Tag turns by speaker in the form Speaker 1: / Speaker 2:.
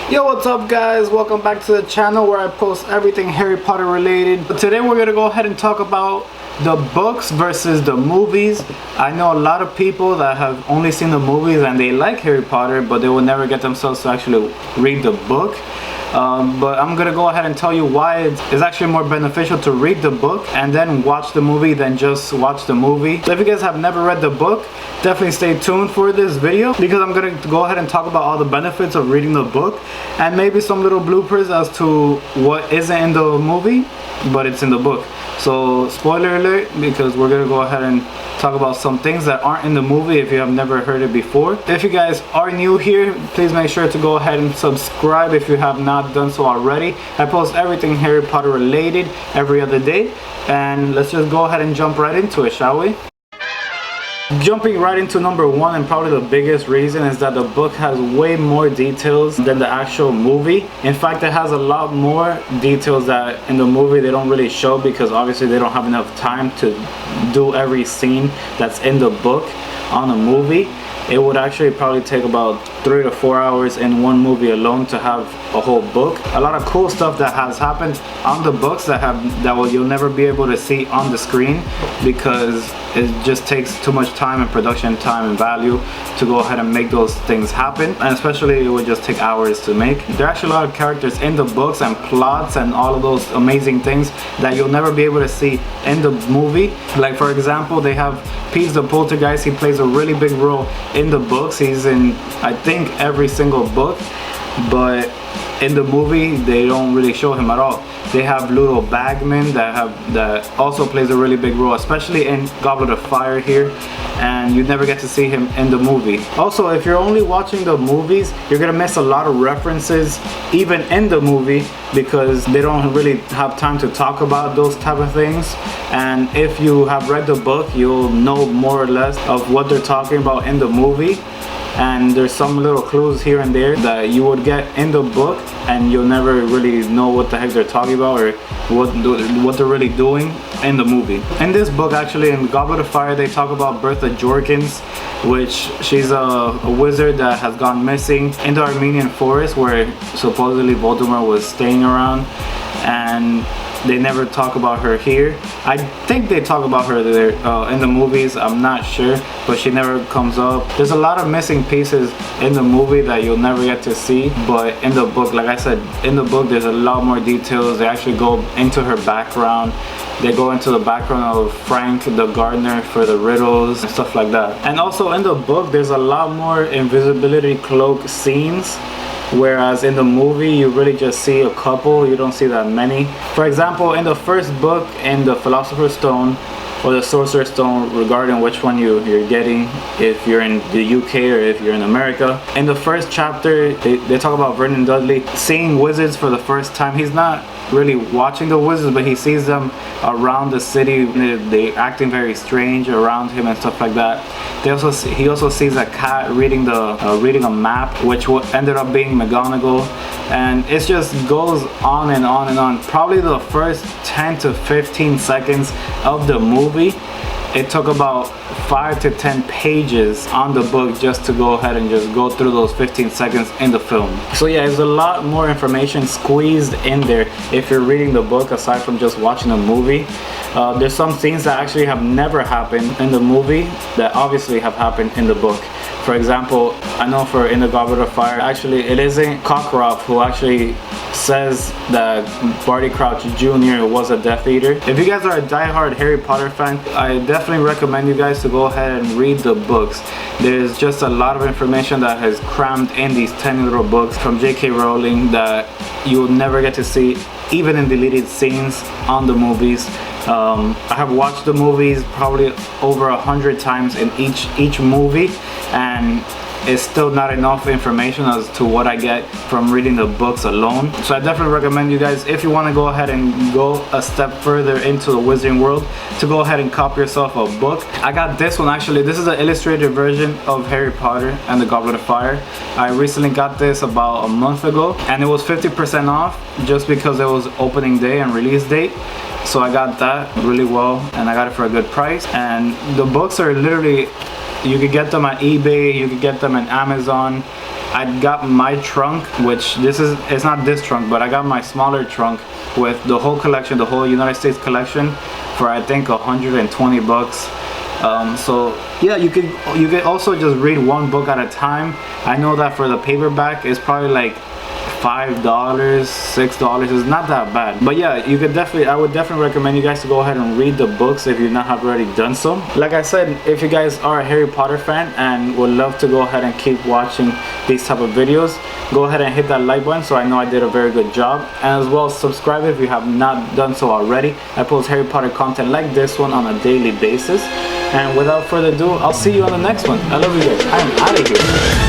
Speaker 1: Yo, what's up guys? Welcome back to the channel where I post everything Harry Potter related. But today we're gonna go ahead and talk about the books versus the movies. I know a lot of people that have only seen the movies and they like Harry Potter, but they will never get themselves to actually read the book. But I'm gonna go ahead and tell you why it's actually more beneficial to read the book and then watch the movie than just watch the movie. So if you guys have never read the book, definitely stay tuned for this video because I'm gonna go ahead and talk about all the benefits of reading the book and maybe some little bloopers as to what isn't in the movie but it's in the book. So spoiler alert, because we're gonna go ahead and talk about some things that aren't in the movie if you have never heard it before. If you guys are new here, please make sure to go ahead and subscribe if you have not done so already. I post everything Harry Potter related every other day, and let's just go ahead and jump right into it, shall we? Jumping right into number one, and probably the biggest reason, is that the book has way more details than the actual movie. In fact, it has a lot more details that in the movie they don't really show because obviously they don't have enough time to do every scene that's in the book on a movie. It would actually probably take about 3 to 4 hours in one movie alone to have a whole book. A lot of cool stuff that has happened on the books you'll never be able to see on the screen because it just takes too much time and production time and value to go ahead and make those things happen, and especially it would just take hours to make. There are actually a lot of characters in the books and plots and all of those amazing things that you'll never be able to see in the movie. Like for example, they have Peeves the Poltergeist. He plays a really big role in the books. He's in, I think, every single book, but in the movie they don't really show him at all. They have Ludo Bagman that also plays a really big role, especially in Goblet of Fire here, and you never get to see him in the movie. Also, if you're only watching the movies, you're gonna miss a lot of references even in the movie because they don't really have time to talk about those type of things. And if you have read the book, you'll know more or less of what they're talking about in the movie. And there's some little clues here and there that you would get in the book and you'll never really know what the heck they're talking about or what they're really doing in the movie. In this book, actually, in Goblet of Fire, they talk about Bertha Jorkins, which she's a wizard that has gone missing in the Armenian forest where supposedly Voldemort was staying around, and they never talk about her here. I think they talk about her there in the movies, I'm not sure, but she never comes up. There's a lot of missing pieces in the movie that you'll never get to see, but in the book, like I said, in the book there's a lot more details. They actually go into her background. They go into the background of Frank the gardener for the riddles and stuff like that. And also in the book there's a lot more invisibility cloak scenes, whereas in the movie you really just see a couple, you don't see that many. For example, in the first book, in the Philosopher's Stone or the Sorcerer's Stone, regarding which one you're getting, if you're in the UK or if you're in America, in the first chapter they talk about Vernon Dudley seeing wizards for the first time. He's not really watching the wizards, but he sees them around the city. They acting very strange around him and stuff like that. He also sees a cat reading a map, which ended up being McGonagall, and it just goes on and on and on. Probably the first 10 to 15 seconds of the movie, it took about 5 to 10 pages on the book just to go ahead and just go through those 15 seconds in the film. So yeah, there's a lot more information squeezed in there if you're reading the book aside from just watching a movie. There's some scenes that actually have never happened in the movie that obviously have happened in the book. For example, I know in the Goblet of Fire, actually it isn't Cockcroft who actually says that Barty Crouch Jr. was a Death Eater. If you guys are a die-hard Harry Potter fan, I definitely recommend you guys to go ahead and read the books. There's just a lot of information that has crammed in these 10 little books from J.K. Rowling that you will never get to see even in deleted scenes on the movies. I have watched the movies probably over 100 times in each movie, and it's still not enough information as to what I get from reading the books alone. So I definitely recommend you guys, if you want to go ahead and go a step further into the wizarding world, to go ahead and copy yourself a book. I got this one actually. This is an illustrated version of Harry Potter and the Goblet of Fire. I recently got this about a month ago, and it was 50% off just because it was opening day and release date. So I got that really well, and I got it for a good price. And the books are literally, you could get them at eBay, you could get them on Amazon. I got my trunk, which it's not this trunk, but I got my smaller trunk with the whole collection, the whole United States collection, for I think $120. So yeah, you could also just read one book at a time. I know that for the paperback it's probably like $5, $6. It's not that bad, but yeah, I would definitely recommend you guys to go ahead and read the books if you not have already done so. Like I said, if you guys are a Harry Potter fan and would love to go ahead and keep watching these type of videos, go ahead and hit that like button so I know I did a very good job, and as well subscribe if you have not done so already. I post Harry Potter content like this one on a daily basis. And without further ado, I'll see you on the next one. I love you guys. I am out of here.